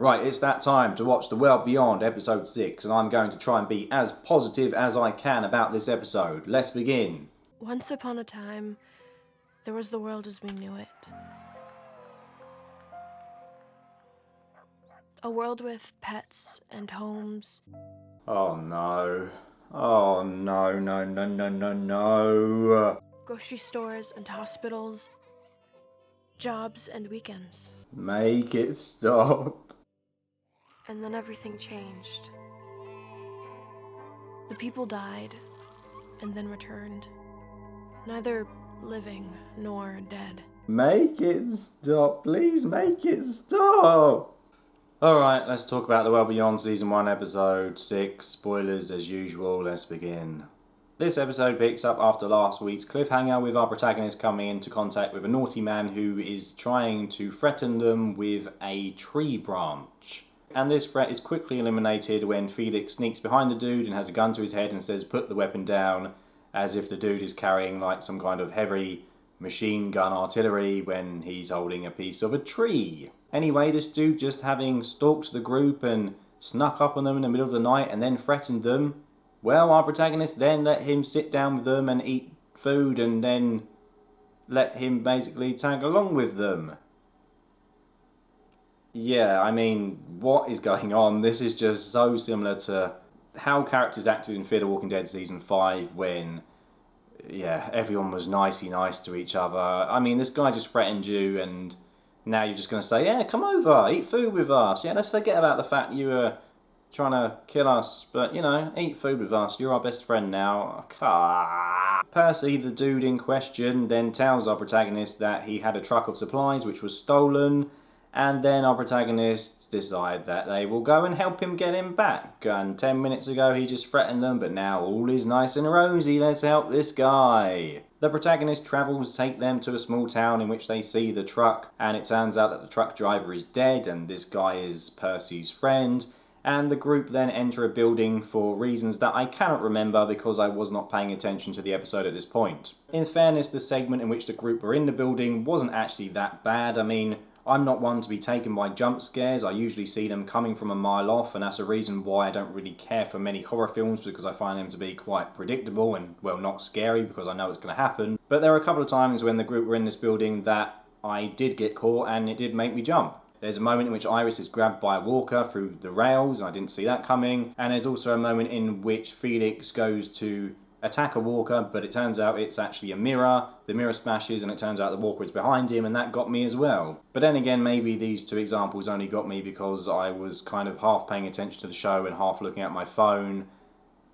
Right, it's that time to watch The World Beyond episode 6, and I'm going to try and be as positive as I can about this episode. Let's begin. Once upon a time, there was the world as we knew it. A world with pets and homes. Oh no. Oh no, no, no, no, no, no. Grocery stores and hospitals. Jobs and weekends. Make it stop. And then everything changed. The people died and then returned. Neither living nor dead. Make it stop. Please make it stop. Alright, let's talk about The World Beyond Season 1 Episode 6. Spoilers as usual, let's begin. This episode picks up after last week's cliffhanger with our protagonist coming into contact with a naughty man who is trying to threaten them with a tree branch. And this threat is quickly eliminated when Felix sneaks behind the dude and has a gun to his head and says put the weapon down, as if the dude is carrying like some kind of heavy machine gun artillery when he's holding a piece of a tree. Anyway, this dude just having stalked the group and snuck up on them in the middle of the night and then threatened them, well, our protagonist then let him sit down with them and eat food and then let him basically tag along with them. Yeah, I mean, what is going on? This is just so similar to how characters acted in Fear the Walking Dead Season 5 when, yeah, everyone was nicey nice to each other. I mean, this guy just threatened you and now you're just going to say, yeah, come over, eat food with us. Yeah, let's forget about the fact you were trying to kill us, but, you know, eat food with us. You're our best friend now. Percy, the dude in question, then tells our protagonist that he had a truck of supplies which was stolen, and then our protagonist decide that they will go and help him get him back. And 10 minutes ago he just threatened them, but now all is nice and rosy, let's help this guy. The protagonist travels take them to a small town in which they see the truck, and it turns out that the truck driver is dead, and this guy is Percy's friend. And the group then enter a building for reasons that I cannot remember because I was not paying attention to the episode at this point. In fairness, the segment in which the group were in the building wasn't actually that bad. I mean, I'm not one to be taken by jump scares. I usually see them coming from a mile off, and that's a reason why I don't really care for many horror films, because I find them to be quite predictable and, well, not scary because I know it's going to happen. But there were a couple of times when the group were in this building that I did get caught and it did make me jump. There's a moment in which Iris is grabbed by a walker through the rails, I didn't see that coming, and there's also a moment in which Felix goes to attack a walker, but it turns out it's actually a mirror. The mirror smashes and it turns out the walker is behind him, and that got me as well. But then again, maybe these two examples only got me because I was kind of half paying attention to the show and half looking at my phone.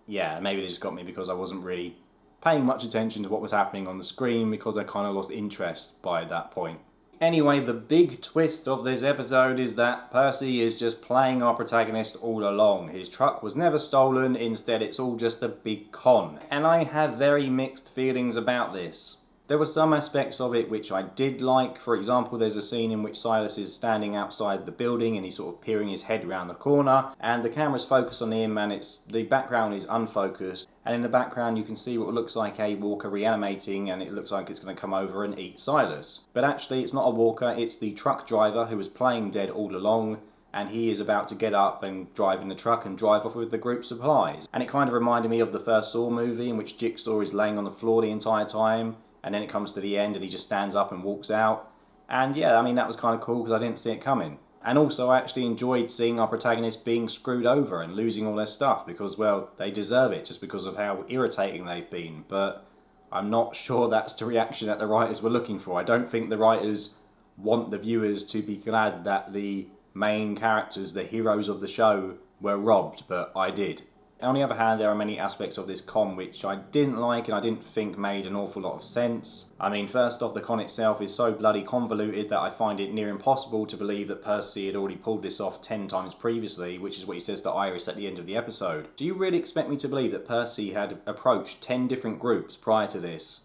Yeah, maybe they just got me because I wasn't really paying much attention to what was happening on the screen because I kind of lost interest by that point. Anyway, the big twist of this episode is that Percy is just playing our protagonist all along. His truck was never stolen, instead it's all just a big con. And I have very mixed feelings about this. There were some aspects of it which I did like. For example, there's a scene in which Silas is standing outside the building and he's sort of peering his head around the corner, and the camera's focused on him and the background is unfocused, and in the background you can see what looks like a walker reanimating, and it looks like it's going to come over and eat Silas. But actually it's not a walker, it's the truck driver who was playing dead all along, and he is about to get up and drive in the truck and drive off with the group's supplies. And it kind of reminded me of the first Saw movie in which Jigsaw is laying on the floor the entire time, and then it comes to the end and he just stands up and walks out. And yeah, I mean, that was kind of cool because I didn't see it coming. And also I actually enjoyed seeing our protagonists being screwed over and losing all their stuff because, well, they deserve it just because of how irritating they've been. But I'm not sure that's the reaction that the writers were looking for. I don't think the writers want the viewers to be glad that the main characters, the heroes of the show, were robbed, but I did. On the other hand, there are many aspects of this con which I didn't like and I didn't think made an awful lot of sense. I mean, first off, the con itself is so bloody convoluted that I find it near impossible to believe that Percy had already pulled this off 10 times previously, which is what he says to Iris at the end of the episode. Do you really expect me to believe that Percy had approached 10 different groups prior to this,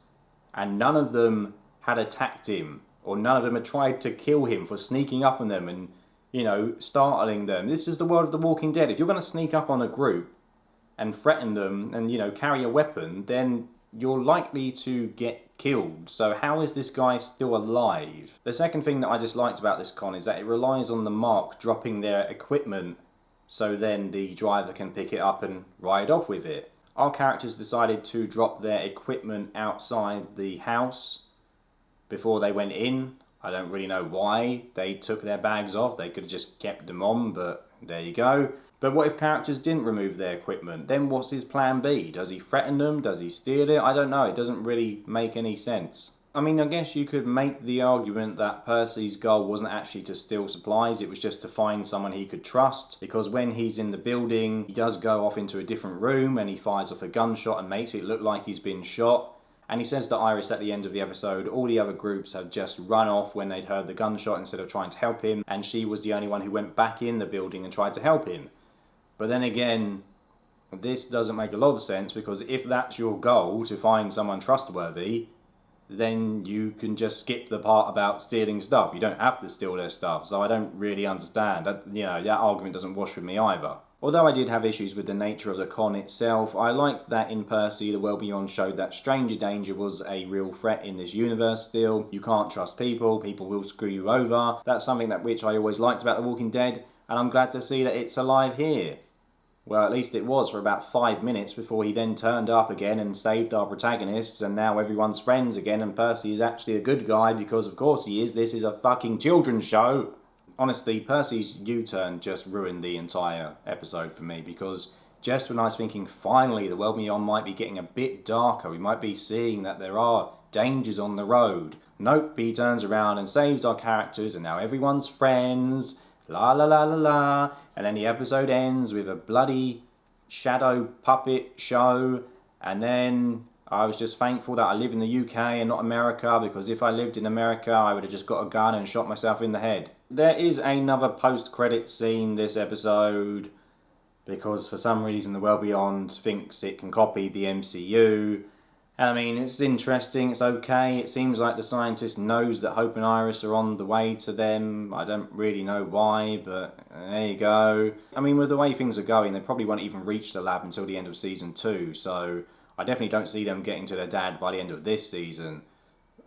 and none of them had attacked him, or none of them had tried to kill him for sneaking up on them and, you know, startling them? This is the world of The Walking Dead. If you're going to sneak up on a group and threaten them and, you know, carry a weapon, then you're likely to get killed. So how is this guy still alive? The second thing that I disliked about this con is that it relies on the Mark dropping their equipment so then the driver can pick it up and ride off with it. Our characters decided to drop their equipment outside the house before they went in. I don't really know why they took their bags off. They could have just kept them on, but there you go. But what if characters didn't remove their equipment? Then what's his plan B? Does he threaten them? Does he steal it? I don't know. It doesn't really make any sense. I mean, I guess you could make the argument that Percy's goal wasn't actually to steal supplies, it was just to find someone he could trust, because when he's in the building, he does go off into a different room and he fires off a gunshot and makes it look like he's been shot. And he says to Iris at the end of the episode, all the other groups have just run off when they'd heard the gunshot instead of trying to help him, and she was the only one who went back in the building and tried to help him. But then again, this doesn't make a lot of sense, because if that's your goal, to find someone trustworthy, then you can just skip the part about stealing stuff. You don't have to steal their stuff, so I don't really understand. That argument doesn't wash with me either. Although I did have issues with the nature of the con itself, I liked that in Percy, the World Beyond showed that stranger danger was a real threat in this universe still. You can't trust people will screw you over. That's something which I always liked about The Walking Dead, and I'm glad to see that it's alive here. Well, at least it was for about 5 minutes before he then turned up again and saved our protagonists, and now everyone's friends again, and Percy is actually a good guy, because of course he is. This is a fucking children's show. Honestly, Percy's U-turn just ruined the entire episode for me, because just when I was thinking finally the World Beyond might be getting a bit darker, we might be seeing that there are dangers on the road, nope, he turns around and saves our characters, and now everyone's friends. La la la la la, and then the episode ends with a bloody shadow puppet show, and then I was just thankful that I live in the UK and not America, because if I lived in America I would have just got a gun and shot myself in the head. There is another post-credit scene this episode, because for some reason the World Beyond thinks it can copy the MCU. I mean, it's interesting, it's okay. It seems like the scientist knows that Hope and Iris are on the way to them. I don't really know why, but there you go. I mean, with the way things are going, they probably won't even reach the lab until the end of season 2, so I definitely don't see them getting to their dad by the end of this season.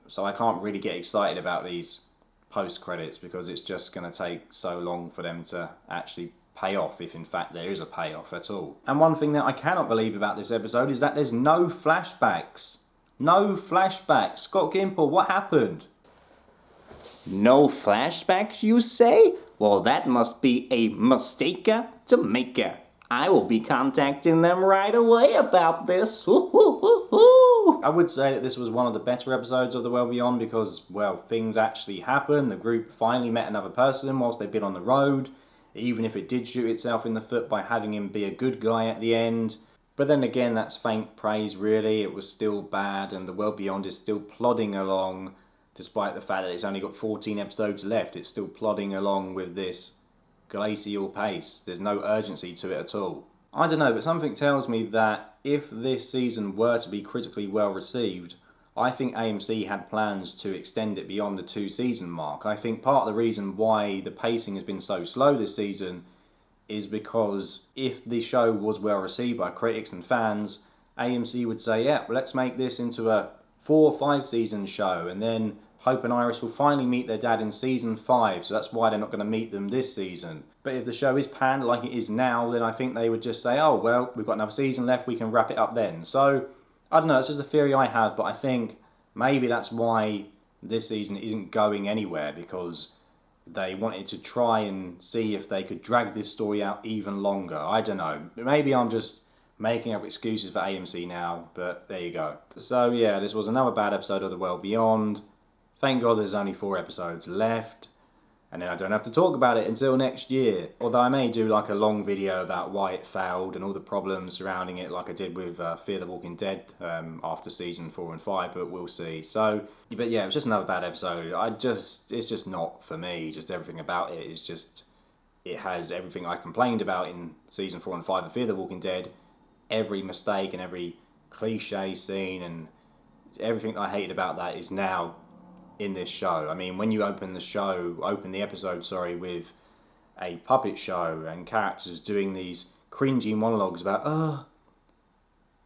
So I can't really get excited about these post-credits, because it's just going to take so long for them to actually pay off, if in fact there is a payoff at all. And one thing that I cannot believe about this episode is that there's no flashbacks. No flashbacks. Scott Gimple, what happened? No flashbacks, you say? Well, that must be a mistake to make. I will be contacting them right away about this. I would say that this was one of the better episodes of The World Beyond, because, well, things actually happened. The group finally met another person whilst they'd been on the road, even if it did shoot itself in the foot by having him be a good guy at the end. But then again, that's faint praise really. It was still bad, and The World Beyond is still plodding along, despite the fact that it's only got 14 episodes left. It's still plodding along with this glacial pace. There's no urgency to it at all. I don't know, but something tells me that if this season were to be critically well received, I think AMC had plans to extend it beyond the 2-season mark. I think part of the reason why the pacing has been so slow this season is because if the show was well received by critics and fans, AMC would say, yeah, well, let's make this into a 4 or 5 season show, and then Hope and Iris will finally meet their dad in season 5, so that's why they're not going to meet them this season. But if the show is panned like it is now, then I think they would just say, oh, well, we've got another season left, we can wrap it up then. So I don't know, it's just a theory I have, but I think maybe that's why this season isn't going anywhere, because they wanted to try and see if they could drag this story out even longer. I don't know. Maybe I'm just making up excuses for AMC now, but there you go. So yeah, this was another bad episode of The World Beyond. Thank God there's only 4 episodes left, and then I don't have to talk about it until next year. Although I may do like a long video about why it failed and all the problems surrounding it, like I did with Fear the Walking Dead after season 4 and 5, but we'll see. So, but yeah, it was just another bad episode. It's just not for me. Just everything about it is just, it has everything I complained about in season 4 and 5 of Fear the Walking Dead. Every mistake and every cliche scene and everything I hated about that is now in this show. I mean, when you open the episode, with a puppet show and characters doing these cringy monologues about,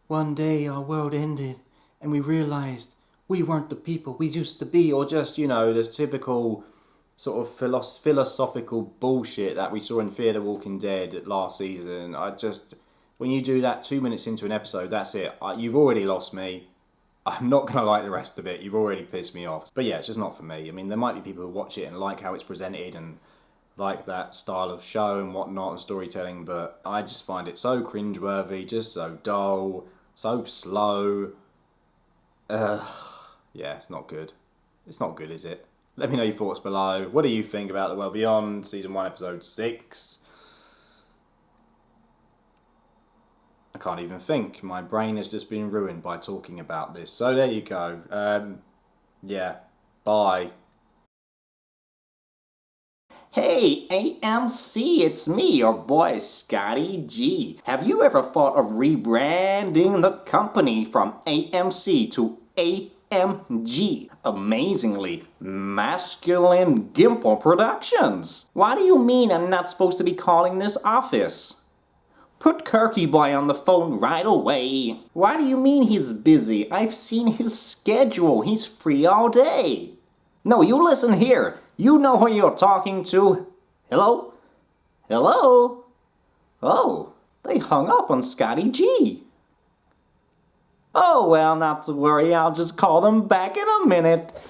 one day our world ended and we realised we weren't the people we used to be, or just, you know, this typical sort of philosophical bullshit that we saw in Fear the Walking Dead last season. When you do that 2 minutes into an episode, that's it. You've already lost me. I'm not going to like the rest of it. You've already pissed me off. But yeah, it's just not for me. I mean, there might be people who watch it and like how it's presented and like that style of show and whatnot and storytelling, but I just find it so cringeworthy, just so dull, so slow. Yeah, it's not good. It's not good, is it? Let me know your thoughts below. What do you think about The World Beyond, Season 1, Episode 6? I can't even think. My brain has just been ruined by talking about this. So there you go. Yeah. Bye. Hey, AMC, it's me, your boy Scotty G. Have you ever thought of rebranding the company from AMC to AMG? Amazingly Masculine Gimple Productions. Why do you mean I'm not supposed to be calling this office? Put Kirky Boy on the phone right away. Why do you mean he's busy? I've seen his schedule. He's free all day. No, you listen here. You know who you're talking to. Hello? Hello? Oh, they hung up on Scotty G. Oh, well, not to worry. I'll just call them back in a minute.